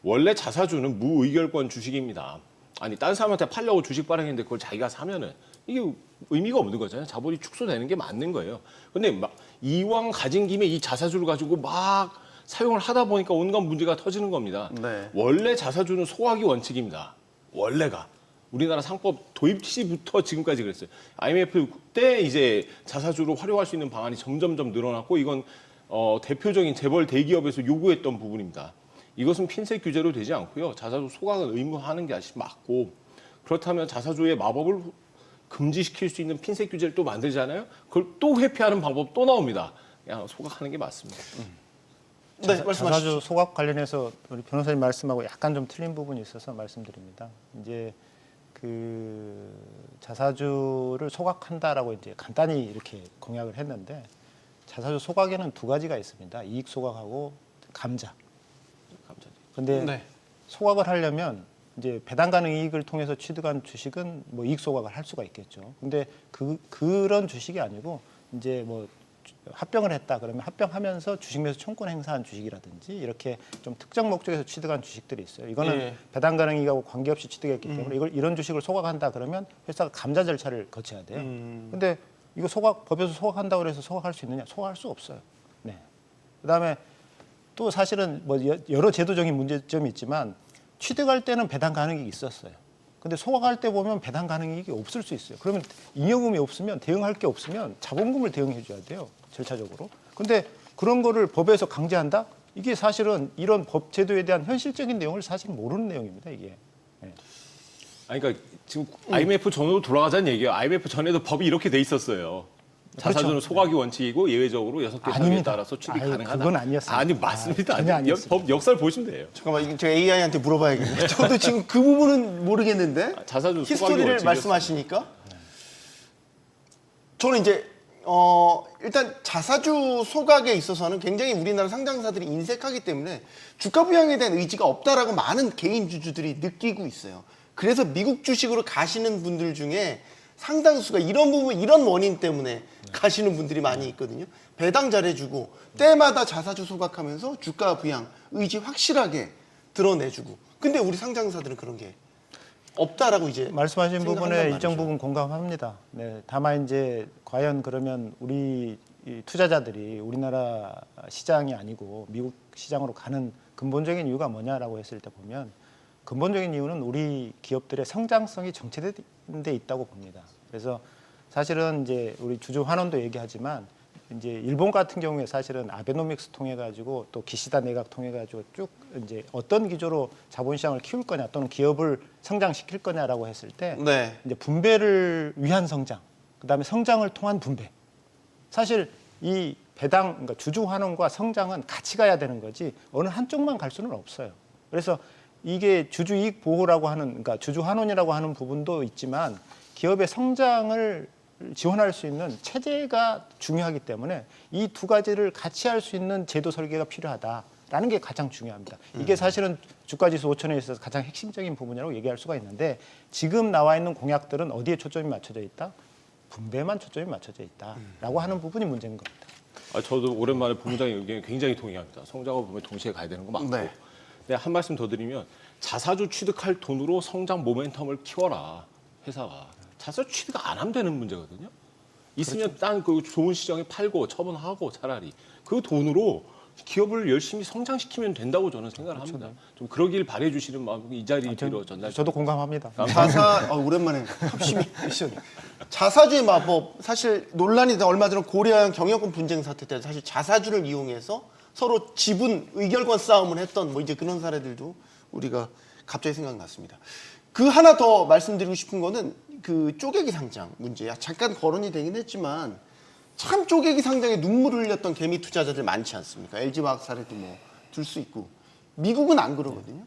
원래 자사주는 무의결권 주식입니다. 아니 딴 사람한테 팔려고 주식 발행했는데 그걸 자기가 사면은 이게 의미가 없는 거잖아요. 자본이 축소되는 게 맞는 거예요. 근데 막 이왕 가진 김에 이 자사주를 가지고 막 사용을 하다 보니까 온갖 문제가 터지는 겁니다. 네. 원래 자사주는 소각이 원칙입니다. 원래가. 우리나라 상법 도입 시부터 지금까지 그랬어요. IMF 때 이제 자사주로 활용할 수 있는 방안이 점점점 늘어났고 이건 대표적인 재벌 대기업에서 요구했던 부분입니다. 이것은 핀셋 규제로 되지 않고요. 자사주 소각은 의무화하는 게 아직 맞고 그렇다면 자사주의 마법을 금지시킬 수 있는 핀셋 규제를 또 만들잖아요. 그걸 또 회피하는 방법 또 나옵니다. 그냥 소각하는 게 맞습니다. 네, 말씀하시죠. 자사주 소각 관련해서 우리 변호사님 말씀하고 약간 좀 틀린 부분이 있어서 말씀드립니다. 이제 그 자사주를 소각한다라고 이제 간단히 이렇게 공약을 했는데 자사주 소각에는 두 가지가 있습니다. 이익 소각하고 감자. 근데 네. 소각을 하려면 이제 배당 가능 이익을 통해서 취득한 주식은 뭐 이익 소각을 할 수가 있겠죠. 근데 그런 주식이 아니고 이제 뭐 합병을 했다 그러면 합병하면서 주식 매수 청구 행사한 주식이라든지 이렇게 좀 특정 목적에서 취득한 주식들이 있어요. 이거는 예. 배당 가능 이익하고 관계없이 취득했기 때문에 이런 주식을 소각한다 그러면 회사가 감자 절차를 거쳐야 돼요. 근데 이거 법에서 소각한다고 해서 소각할 수 있느냐? 소각할 수 없어요. 네. 그다음에 또 사실은 뭐 여러 제도적인 문제점이 있지만 취득할 때는 배당 가능이익이 있었어요. 근데 소각할 때 보면 배당 가능이익이 없을 수 있어요. 그러면 잉여금이 없으면 대응할 게 없으면 자본금을 대응해 줘야 돼요. 절차적으로. 근데 그런 거를 법에서 강제한다? 이게 사실은 이런 법 제도에 대한 현실적인 내용을 사실 모르는 내용입니다. 이게. 네. 아니, 그러니까 지금 IMF 전으로 돌아가자는 얘기예요. IMF 전에도 법이 이렇게 돼 있었어요. 자사주는 그렇죠. 소각이 원칙이고 예외적으로 6개 사유에 아닙니다. 따라서 취득 아유, 가능하다. 그건 아니었습니다. 아니 맞습니다. 전혀 아니었습니다. 법 역사를 보시면 돼요. 잠깐만, 이거 제가 AI한테 물어봐야겠네요. 저도 지금 그 부분은 모르겠는데 자사주 소각이 히스토리를 원칙이었어요. 말씀하시니까 저는 이제 일단 자사주 소각에 있어서는 굉장히 우리나라 상장사들이 인색하기 때문에 주가 부양에 대한 의지가 없다라고 많은 개인 주주들이 느끼고 있어요. 그래서 미국 주식으로 가시는 분들 중에 상당수가 이런 부분, 이런 원인 때문에 가시는 분들이 많이 있거든요. 배당 잘해주고 때마다 자사주 소각하면서 주가 부양 의지 확실하게 드러내주고. 근데 우리 상장사들은 그런 게 없다라고 이제 말씀하신 생각한단 부분에 말이죠. 일정 부분 공감합니다. 네, 다만 이제 과연 그러면 우리 이 투자자들이 우리나라 시장이 아니고 미국 시장으로 가는 근본적인 이유가 뭐냐라고 했을 때 보면 근본적인 이유는 우리 기업들의 성장성이 정체된 데 있다고 봅니다. 그래서 사실은 이제 우리 주주 환원도 얘기하지만 이제 일본 같은 경우에 사실은 아베노믹스 통해 가지고 또 기시다 내각 통해 가지고 쭉 이제 어떤 기조로 자본시장을 키울 거냐 또는 기업을 성장시킬 거냐라고 했을 때 네. 이제 분배를 위한 성장, 그다음에 성장을 통한 분배. 사실 이 배당, 그러니까 주주 환원과 성장은 같이 가야 되는 거지 어느 한쪽만 갈 수는 없어요. 그래서 이게 주주 이익 보호라고 하는, 그러니까 주주 환원이라고 하는 부분도 있지만 기업의 성장을 지원할 수 있는 체제가 중요하기 때문에 이 두 가지를 같이 할 수 있는 제도 설계가 필요하다라는 게 가장 중요합니다. 이게 사실은 주가지수 5천에 있어서 가장 핵심적인 부분이라고 얘기할 수가 있는데 지금 나와 있는 공약들은 어디에 초점이 맞춰져 있다? 분배만 초점이 맞춰져 있다라고 하는 부분이 문제인 겁니다. 저도 오랜만에 본부장의 의견에 굉장히 동의합니다. 성장과 분배 동시에 가야 되는 거 맞고. 네. 네, 한 말씀 더 드리면 자사주 취득할 돈으로 성장 모멘텀을 키워라. 회사가. 자사주 취득 안 하면 되는 문제거든요. 있으면 땅 그 좋은 시장에 팔고 처분하고 차라리 그 돈으로 기업을 열심히 성장시키면 된다고 저는 생각을 합니다. 좀 그러길 바래 주시는 마음이 이 자리에 빌어 전달. 저도 공감합니다. 오랜만에 합심이 자사주의 마법 사실 논란이 돼 얼마 전 고려한 경영권 분쟁 사태 때 사실 자사주를 이용해서 서로 지분 의결권 싸움을 했던 뭐 이제 그런 사례들도 우리가 갑자기 생각났습니다. 그 하나 더 말씀드리고 싶은 거는 그 쪼개기 상장 문제야. 잠깐 거론이 되긴 했지만 참 쪼개기 상장에 눈물을 흘렸던 개미 투자자들 많지 않습니까? LG화학 사례도 뭐 들 수 있고 미국은 안 그러거든요.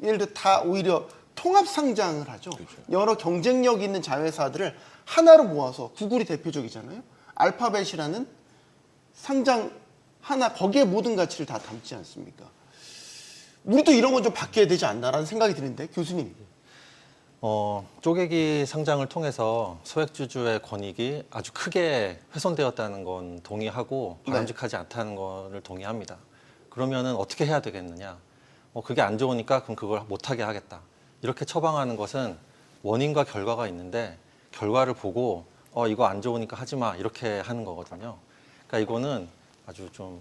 예를 들어 다 오히려 통합 상장을 하죠. 그렇죠. 여러 경쟁력 있는 자회사들을 하나로 모아서 구글이 대표적이잖아요. 알파벳이라는 상장 하나 거기에 모든 가치를 다 담지 않습니까? 우리도 이런 건 좀 바뀌어야 되지 않나라는 생각이 드는데 교수님. 쪼개기 상장을 통해서 소액주주의 권익이 아주 크게 훼손되었다는 건 동의하고 바람직하지 않다는 것을 동의합니다. 그러면은 어떻게 해야 되겠느냐? 그게 안 좋으니까 그럼 그걸 못하게 하겠다. 이렇게 처방하는 것은 원인과 결과가 있는데 결과를 보고 이거 안 좋으니까 하지 마 이렇게 하는 거거든요. 그러니까 이거는 아주 좀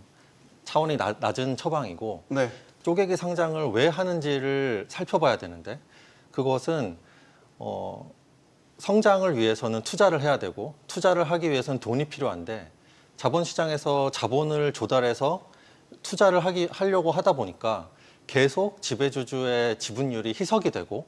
차원이 낮은 처방이고 네. 쪼개기 상장을 왜 하는지를 살펴봐야 되는데 그것은 성장을 위해서는 투자를 해야 되고 투자를 하기 위해서는 돈이 필요한데 자본시장에서 자본을 조달해서 투자를 하려고 하다 보니까 계속 지배주주의 지분율이 희석이 되고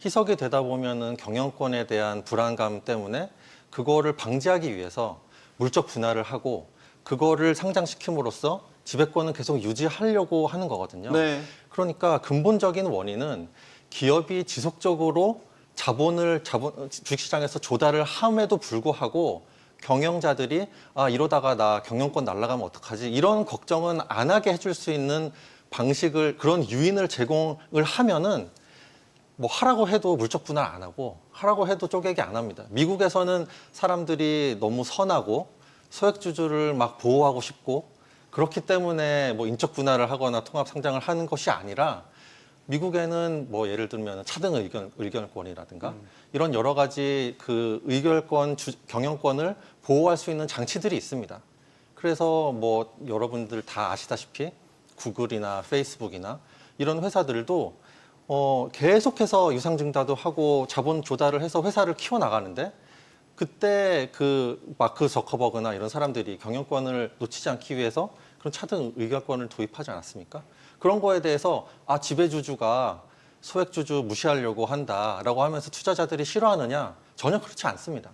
희석이 되다 보면은 경영권에 대한 불안감 때문에 그거를 방지하기 위해서 물적 분할을 하고 그거를 상장시킴으로써 지배권은 계속 유지하려고 하는 거거든요. 네. 그러니까 근본적인 원인은 기업이 지속적으로 자본을 주식시장에서 조달을 함에도 불구하고 경영자들이 이러다가 나 경영권 날아가면 어떡하지? 이런 걱정은 안 하게 해줄 수 있는 방식을 그런 유인을 제공을 하면은 뭐 하라고 해도 물적 분할 안 하고 하라고 해도 쪼개기 안 합니다. 미국에서는 사람들이 너무 선하고 소액주주를 막 보호하고 싶고 그렇기 때문에 뭐 인적 분할을 하거나 통합 상장을 하는 것이 아니라 미국에는 뭐 예를 들면 차등 의결권이라든가 이런 여러 가지 그 의결권 경영권을 보호할 수 있는 장치들이 있습니다. 그래서 뭐 여러분들 다 아시다시피 구글이나 페이스북이나 이런 회사들도 계속해서 유상증자도 하고 자본 조달을 해서 회사를 키워나가는데 그때 그 마크 저커버그나 이런 사람들이 경영권을 놓치지 않기 위해서 그런 차등 의결권을 도입하지 않았습니까? 그런 거에 대해서 지배주주가 소액주주 무시하려고 한다라고 하면서 투자자들이 싫어하느냐? 전혀 그렇지 않습니다.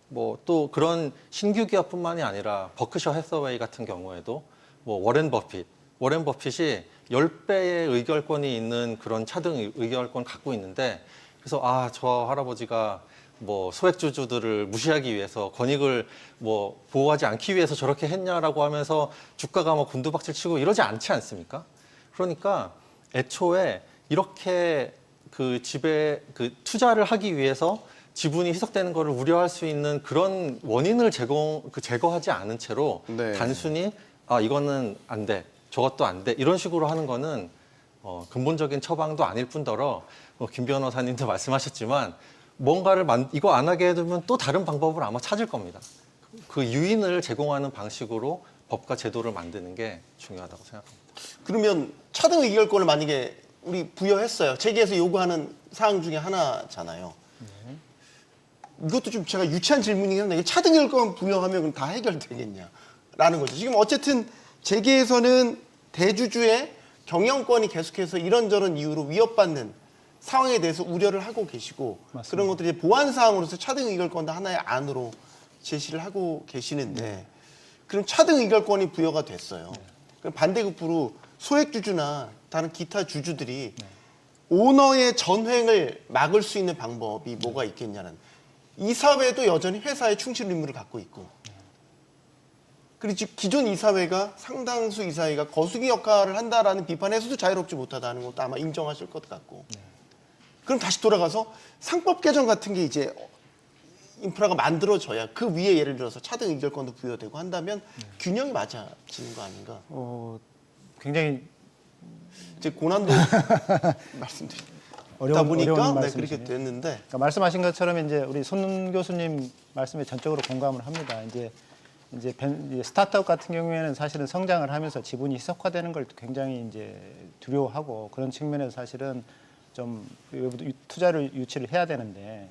뭐 또 그런 신규 기업뿐만이 아니라 버크셔 해서웨이 같은 경우에도 뭐 워렌 버핏이 10배의 의결권이 있는 그런 차등 의결권 갖고 있는데 그래서 저 할아버지가 뭐 소액주주들을 무시하기 위해서 권익을 뭐 보호하지 않기 위해서 저렇게 했냐라고 하면서 주가가 뭐 곤두박질 치고 이러지 않지 않습니까? 그러니까 애초에 이렇게 그 투자를 하기 위해서 지분이 희석되는 것을 우려할 수 있는 그런 원인을 제거하지 않은 채로 네. 단순히 이거는 안 돼, 저것도 안 돼 이런 식으로 하는 거는 근본적인 처방도 아닐 뿐더러 김 변호사님도 말씀하셨지만 뭔가를 이거 안 하게 해두면 또 다른 방법을 아마 찾을 겁니다. 그 유인을 제공하는 방식으로 법과 제도를 만드는 게 중요하다고 생각합니다. 그러면 차등 의결권을 만약에 우리 부여했어요. 재계에서 요구하는 사항 중에 하나잖아요. 이것도 좀 제가 유치한 질문이긴 한데 이게 차등 의결권 부여하면 그럼 다 해결되겠냐라는 거죠. 지금 어쨌든 재계에서는 대주주의 경영권이 계속해서 이런저런 이유로 위협받는 상황에 대해서 우려를 하고 계시고 맞습니다. 그런 것들이 보완 사항으로서 차등 의결권도 하나의 안으로 제시를 하고 계시는데 그럼 차등 의결권이 부여가 됐어요. 그럼 반대급부로 소액주주나 다른 기타 주주들이 오너의 전횡을 막을 수 있는 방법이 뭐가 있겠냐는 이사회도 여전히 회사의 충실 의무를 갖고 있고, 그리고 지금 기존 이사회가 상당수 이사회가 거수기 역할을 한다라는 비판에서도 자유롭지 못하다는 것도 아마 인정하실 것 같고. 그럼 다시 돌아가서 상법 개정 같은 게 이제 인프라가 만들어져야 그 위에 예를 들어서 차등 의결권도 부여되고 한다면 균형이 맞아지는 거 아닌가? 굉장히 이제 고난도 말씀드리다 어려운 보니까 네, 말씀이시네요. 그렇게 됐는데. 그러니까 말씀하신 것처럼 이제 우리 손 교수님 말씀에 전적으로 공감을 합니다. 이제 스타트업 같은 경우에는 사실은 성장을 하면서 지분이 희석화되는 걸 굉장히 이제 두려워하고 그런 측면에서 사실은 좀 투자를 유치를 해야 되는데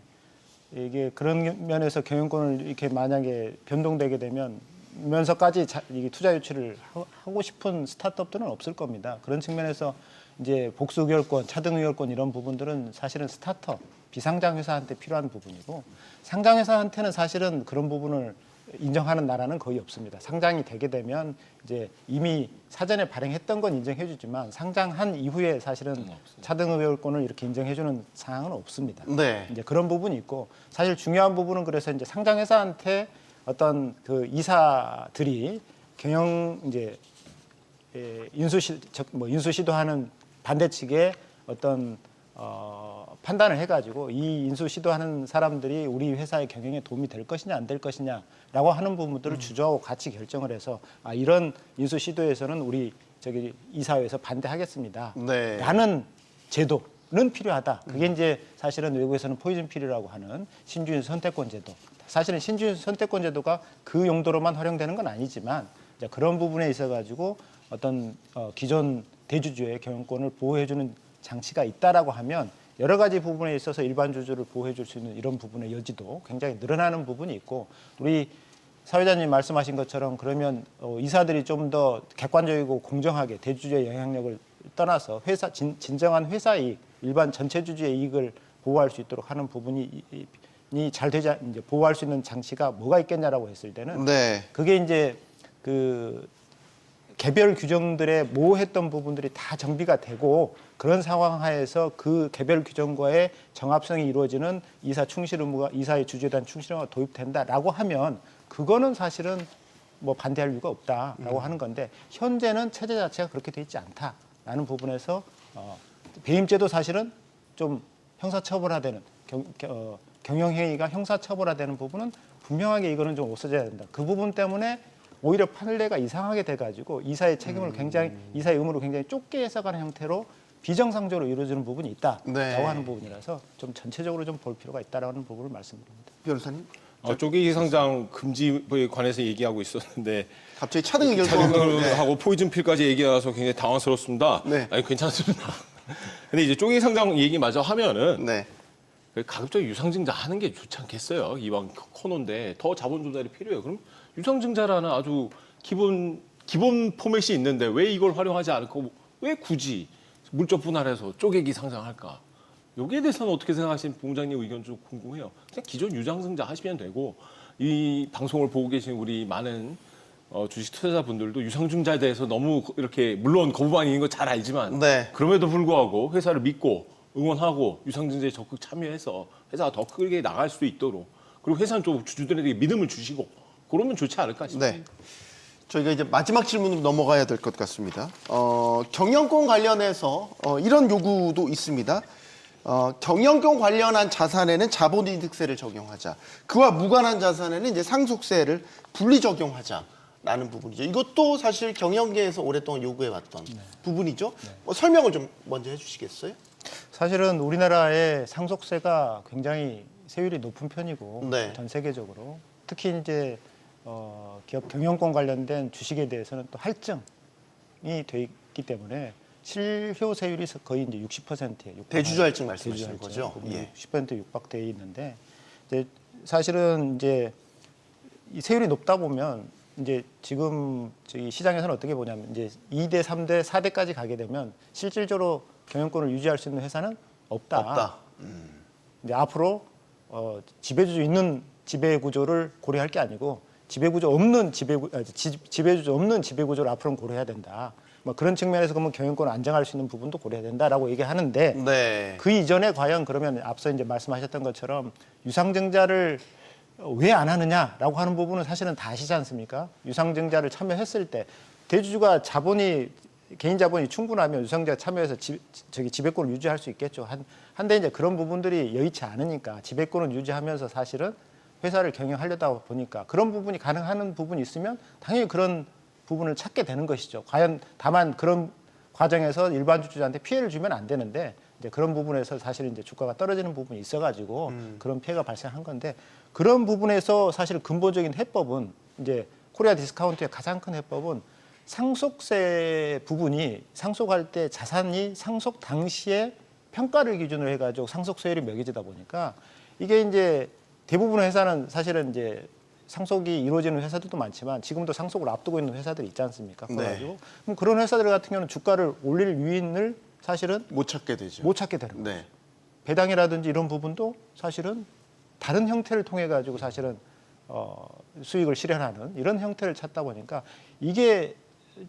이게 그런 면에서 경영권을 이렇게 만약에 변동되게 되면 면서까지 이게 투자 유치를 하고 싶은 스타트업들은 없을 겁니다. 그런 측면에서 이제 복수 의결권, 차등 의결권 이런 부분들은 사실은 스타트업, 비상장 회사한테 필요한 부분이고 상장 회사한테는 사실은 그런 부분을 인정하는 나라는 거의 없습니다. 상장이 되게 되면 이제 이미 사전에 발행했던 건 인정해주지만 상장한 이후에 사실은 차등 의결권을 이렇게 인정해주는 상황은 없습니다. 네. 이제 그런 부분이 있고 사실 중요한 부분은 그래서 이제 상장 회사한테 어떤 그 이사들이 경영 이제 인수 시도하는 반대 측에 어떤 판단을 해가지고 이 인수 시도하는 사람들이 우리 회사의 경영에 도움이 될 것이냐 안 될 것이냐라고 하는 부분들을 주저하고 같이 결정을 해서 이런 인수 시도에서는 우리 이사회에서 반대하겠습니다. 네. 라는 제도는 필요하다. 그게 이제 사실은 외국에서는 포이즌 필이라고 하는 신주인 선택권 제도. 사실은 신주인 선택권 제도가 그 용도로만 활용되는 건 아니지만 이제 그런 부분에 있어가지고 어떤 기존 대주주의 경영권을 보호해주는 장치가 있다라고 하면 여러 가지 부분에 있어서 일반 주주를 보호해줄 수 있는 이런 부분의 여지도 굉장히 늘어나는 부분이 있고 우리 사회자님 말씀하신 것처럼 그러면 이사들이 좀 더 객관적이고 공정하게 대주주의 영향력을 떠나서 진정한 회사 이익, 일반 전체 주주의 이익을 보호할 수 있도록 하는 부분이 잘 되지 이제 보호할 수 있는 장치가 뭐가 있겠냐라고 했을 때는 네. 그게 이제 그 개별 규정들에 모호했던 부분들이 다 정비가 되고 그런 상황 하에서 그 개별 규정과의 정합성이 이루어지는 이사 충실 의무가 이사의 주주에 대한 충실 의무가 도입된다라고 하면 그거는 사실은 뭐 반대할 이유가 없다라고 하는 건데 현재는 체제 자체가 그렇게 돼 있지 않다라는 부분에서 배임죄도 사실은 좀 형사처벌화되는 경영행위가 형사처벌화되는 부분은 분명하게 이거는 좀 없어져야 된다. 그 부분 때문에 오히려 판례가 이상하게 돼가지고 이사의 책임을 굉장히 이사의 의무를 굉장히 좁게 해석하는 형태로 비정상적으로 이루어지는 부분이 있다라고 네. 하는 부분이라서 좀 전체적으로 좀 볼 필요가 있다라는 부분을 말씀드립니다. 변호사님. 쪼개기 상장 금지에 관해서 얘기하고 있었는데 갑자기 차등 의결권 차등을 하고 포이즌 필까지 얘기해서 굉장히 당황스럽습니다. 네. 아니 괜찮습니다. 근데 이제 쪼개기 상장 얘기 마저 하면은 네. 가급적 유상증자 하는 게 좋지 않겠어요? 이왕 코너인데 더 자본 조달이 필요해요. 그럼 유상증자라는 아주 기본 포맷이 있는데 왜 이걸 활용하지 않고 왜 굳이 물적 분할해서 쪼개기 상장할까? 여기에 대해서는 어떻게 생각하시는 본부장님 의견 좀 궁금해요. 그냥 기존 유상증자 하시면 되고 이 방송을 보고 계신 우리 많은 주식 투자자분들도 유상증자에 대해서 너무 이렇게 물론 거부반이 있는 거 잘 알지만 네. 그럼에도 불구하고 회사를 믿고 응원하고 유상증자에 적극 참여해서 회사가 더 크게 나갈 수 있도록 그리고 회사는 좀 주주들에게 믿음을 주시고 그러면 좋지 않을까 싶습니다. 네. 저희가 이제 마지막 질문으로 넘어가야 될 것 같습니다. 경영권 관련해서 이런 요구도 있습니다. 경영권 관련한 자산에는 자본이득세를 적용하자. 그와 무관한 자산에는 이제 상속세를 분리 적용하자라는 부분이죠. 이것도 사실 경영계에서 오랫동안 요구해왔던 부분이죠. 설명을 좀 먼저 해주시겠어요? 사실은 우리나라의 상속세가 굉장히 세율이 높은 편이고 네. 전 세계적으로 특히 이제 기업 경영권 관련된 주식에 대해서는 또 할증이 돼 있기 때문에 실효세율이 거의 이제 60%에 대주주 할증 말씀하시는 거죠? 예. 60%에 육박돼 있는데 이제 사실은 이제 이 세율이 높다 보면 이제 지금 저희 시장에서는 어떻게 보냐면 이제 2대, 3대, 4대까지 가게 되면 실질적으로 경영권을 유지할 수 있는 회사는 없다. 이제 앞으로 지배주주 있는 지배 구조를 고려할 게 아니고 지배주주 없는 지배구조를 앞으로는 고려해야 된다. 뭐 그런 측면에서 그러면 경영권을 안정할 수 있는 부분도 고려해야 된다라고 얘기하는데 네. 그 이전에 과연 그러면 앞서 이제 말씀하셨던 것처럼 유상증자를 왜 안 하느냐라고 하는 부분은 사실은 다 아시지 않습니까? 유상증자를 참여했을 때 대주주가 개인 자본이 충분하면 유상증자 참여해서 지배권을 유지할 수 있겠죠. 한데 이제 그런 부분들이 여의치 않으니까 지배권을 유지하면서 사실은 회사를 경영하려다 보니까 그런 부분이 가능한 부분이 있으면 당연히 그런 부분을 찾게 되는 것이죠. 과연 다만 그런 과정에서 일반 주주한테 피해를 주면 안 되는데 이제 그런 부분에서 사실 이제 주가가 떨어지는 부분이 있어가지고 그런 피해가 발생한 건데 그런 부분에서 사실 근본적인 해법은 이제 코리아 디스카운트의 가장 큰 해법은 상속세 부분이 상속할 때 자산이 상속 당시에 평가를 기준으로 해가지고 상속세율이 매겨지다 보니까 이게 이제 대부분의 회사는 사실은 이제 상속이 이루어지는 회사들도 많지만 지금도 상속을 앞두고 있는 회사들이 있지 않습니까? 그래가지고 그럼 그런 회사들 같은 경우는 주가를 올릴 요인을 사실은 못 찾게 되죠. 못 찾게 되는 거예요. 네. 배당이라든지 이런 부분도 사실은 다른 형태를 통해 가지고 사실은 수익을 실현하는 이런 형태를 찾다 보니까 이게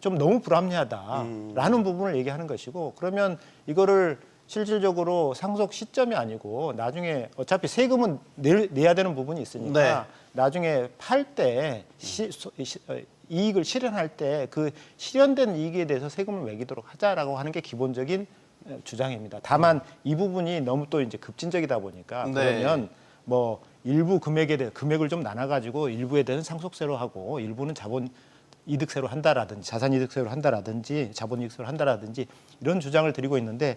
좀 너무 불합리하다라는 부분을 얘기하는 것이고 그러면 이거를 실질적으로 상속 시점이 아니고 나중에 어차피 세금은 내야 되는 부분이 있으니까 네. 나중에 팔 때 이익을 실현할 때 그 실현된 이익에 대해서 세금을 매기도록 하자라고 하는 게 기본적인 주장입니다. 다만 이 부분이 너무 또 이제 급진적이다 보니까 네. 그러면 뭐 일부 금액에 대해 금액을 좀 나눠 가지고 일부에 대해서 상속세로 하고 일부는 자본 이득세로 한다라든지 자산이득세로 한다라든지 자본이득세로 한다라든지 이런 주장을 드리고 있는데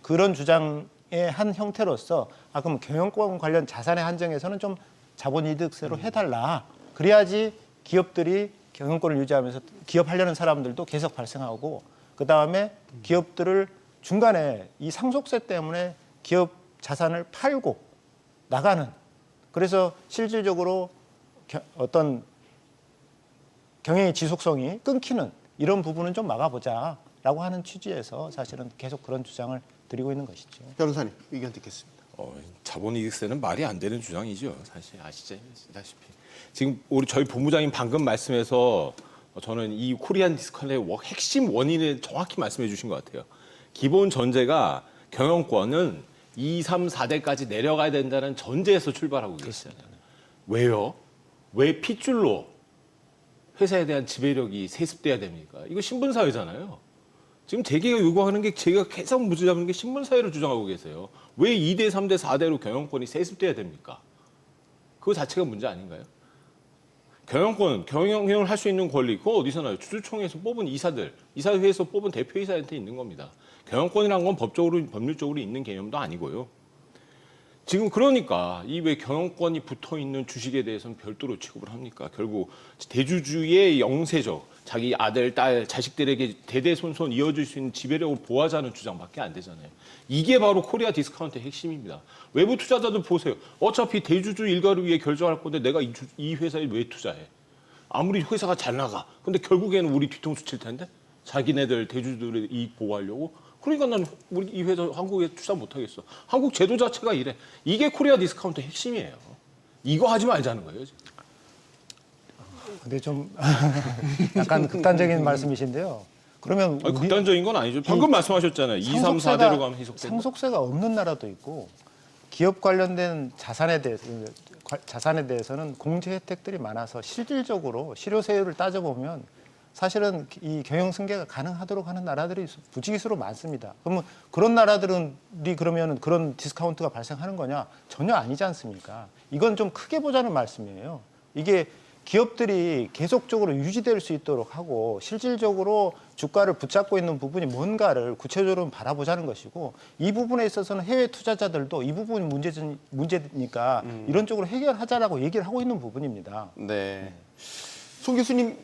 그런 주장의 한 형태로서 그럼 경영권 관련 자산의 한정에서는 좀 자본이득세로 해달라. 그래야지 기업들이 경영권을 유지하면서 기업하려는 사람들도 계속 발생하고 그 다음에 기업들을 중간에 이 상속세 때문에 기업 자산을 팔고 나가는 그래서 실질적으로 어떤 경영의 지속성이 끊기는 이런 부분은 좀 막아보자라고 하는 취지에서 사실은 계속 그런 주장을 드리고 있는 것이죠. 변호사님 의견 듣겠습니다. 자본이익세는 말이 안 되는 주장이죠. 사실 아시다시피 지금 저희 본부장님 방금 말씀해서 저는 이 코리안 디스카운트의 핵심 원인을 정확히 말씀해 주신 것 같아요. 기본 전제가 경영권은 2, 3, 4대까지 내려가야 된다는 전제에서 출발하고 계시잖아요. 왜요? 왜 핏줄로 회사에 대한 지배력이 세습돼야 됩니까? 이거 신분사회잖아요. 지금 재계가 요구하는 게 제가 계속 문제 잡는 게 신분사회를 주장하고 계세요. 왜 2대, 3대, 4대로 경영권이 세습돼야 됩니까? 그거 자체가 문제 아닌가요? 경영을 할 수 있는 권리, 그거 어디서 나요? 주주총회에서 뽑은 이사들, 이사회에서 뽑은 대표이사한테 있는 겁니다. 경영권이란 건 법률적으로 있는 개념도 아니고요. 지금 그러니까 이 왜 경영권이 붙어 있는 주식에 대해서는 별도로 취급을 합니까? 결국 대주주의 영세적 자기 아들, 딸, 자식들에게 대대손손 이어질 수 있는 지배력을 보호하자는 주장밖에 안 되잖아요. 이게 바로 코리아 디스카운트의 핵심입니다. 외부 투자자들 보세요. 어차피 대주주 일가를 위해 결정할 건데 내가 이 회사에 왜 투자해? 아무리 회사가 잘 나가. 근데 결국에는 우리 뒤통수 칠 텐데? 자기네들 대주주들의 이익 보호하려고? 그러니까 난 우리 이 회사 한국에 투자 못 하겠어. 한국 제도 자체가 이래. 이게 코리아 디스카운트 핵심이에요. 이거 하지 말자는 거예요, 지금. 근데 좀 약간 극단적인 말씀이신데요. 그러면 아니, 극단적인 건 아니죠. 방금 말씀하셨잖아요. 2, 3, 4대로 가면 희석된다. 상속세가 없는 나라도 있고 기업 관련된 자산에 대해서는 공제 혜택들이 많아서 실질적으로 실효세율을 따져보면 사실은 이 경영 승계가 가능하도록 하는 나라들이 부지기수로 많습니다. 그러면 그런 나라들이 그러면 그런 디스카운트가 발생하는 거냐? 전혀 아니지 않습니까? 이건 좀 크게 보자는 말씀이에요. 이게 기업들이 계속적으로 유지될 수 있도록 하고 실질적으로 주가를 붙잡고 있는 부분이 뭔가를 구체적으로 바라보자는 것이고 이 부분에 있어서는 해외 투자자들도 이 부분이 문제니까 이런 쪽으로 해결하자라고 얘기를 하고 있는 부분입니다. 네. 송 교수님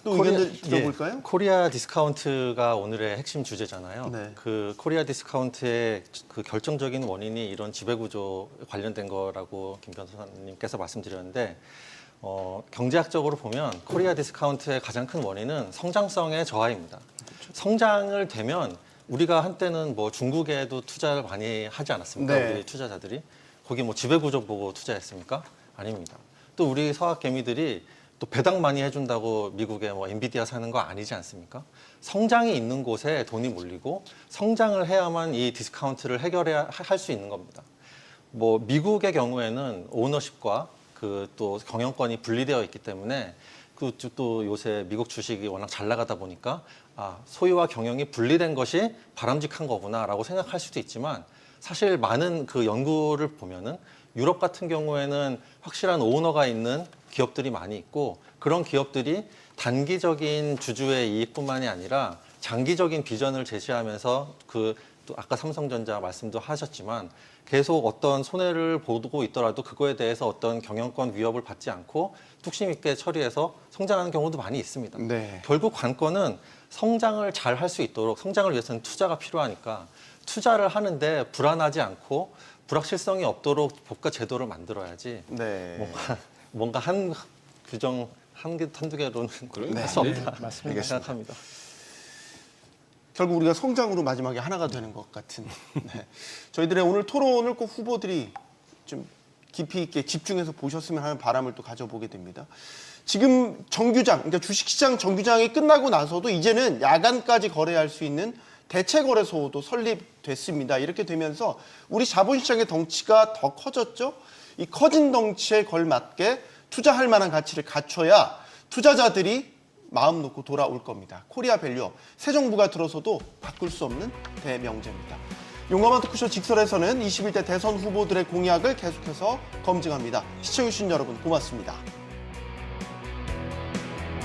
또 의견들 들어볼까요? 코리아 디스카운트가 오늘의 핵심 주제잖아요. 네. 그 코리아 디스카운트의 그 결정적인 원인이 이런 지배구조 관련된 거라고 김 변호사님께서 말씀드렸는데 경제학적으로 보면 코리아 디스카운트의 가장 큰 원인은 성장성의 저하입니다. 성장을 되면 우리가 한때는 뭐 중국에도 투자를 많이 하지 않았습니까? 네. 우리 투자자들이 거기 뭐 지배구조 보고 투자했습니까? 아닙니다. 또 우리 서학 개미들이 또 배당 많이 해준다고 미국에 뭐 엔비디아 사는 거 아니지 않습니까? 성장이 있는 곳에 돈이 몰리고 성장을 해야만 이 디스카운트를 해결해야 할 수 있는 겁니다. 뭐 미국의 경우에는 오너십과 그 또 경영권이 분리되어 있기 때문에 그 또 요새 미국 주식이 워낙 잘 나가다 보니까 아, 소유와 경영이 분리된 것이 바람직한 거구나라고 생각할 수도 있지만 사실 많은 그 연구를 보면은 유럽 같은 경우에는 확실한 오너가 있는 기업들이 많이 있고 그런 기업들이 단기적인 주주의 이익뿐만이 아니라 장기적인 비전을 제시하면서 그 또 아까 삼성전자 말씀도 하셨지만 계속 어떤 손해를 보고 있더라도 그거에 대해서 어떤 경영권 위협을 받지 않고 뚝심 있게 처리해서 성장하는 경우도 많이 있습니다. 네. 결국 관건은 성장을 잘 할 수 있도록 성장을 위해서는 투자가 필요하니까 투자를 하는데 불안하지 않고 불확실성이 없도록 법과 제도를 만들어야지 네. 뭔가 한 규정 한두 개로는 그래요? 할 수 네. 없다 맞습니다. 생각합니다. 결국 우리가 성장으로 마지막에 하나가 되는 것 같은. 네. 저희들의 오늘 토론을 꼭 후보들이 좀 깊이 있게 집중해서 보셨으면 하는 바람을 또 가져보게 됩니다. 지금 정규장, 그러니까 주식시장 정규장이 끝나고 나서도 이제는 야간까지 거래할 수 있는 대체거래소도 설립됐습니다. 이렇게 되면서 우리 자본시장의 덩치가 더 커졌죠. 이 커진 덩치에 걸맞게 투자할 만한 가치를 갖춰야 투자자들이 마음 놓고 돌아올 겁니다. 코리아 밸류업, 새 정부가 들어서도 바꿀 수 없는 대명제입니다. 용감한 토크쇼 직설에서는 21대 대선 후보들의 공약을 계속해서 검증합니다. 시청해주신 여러분 고맙습니다.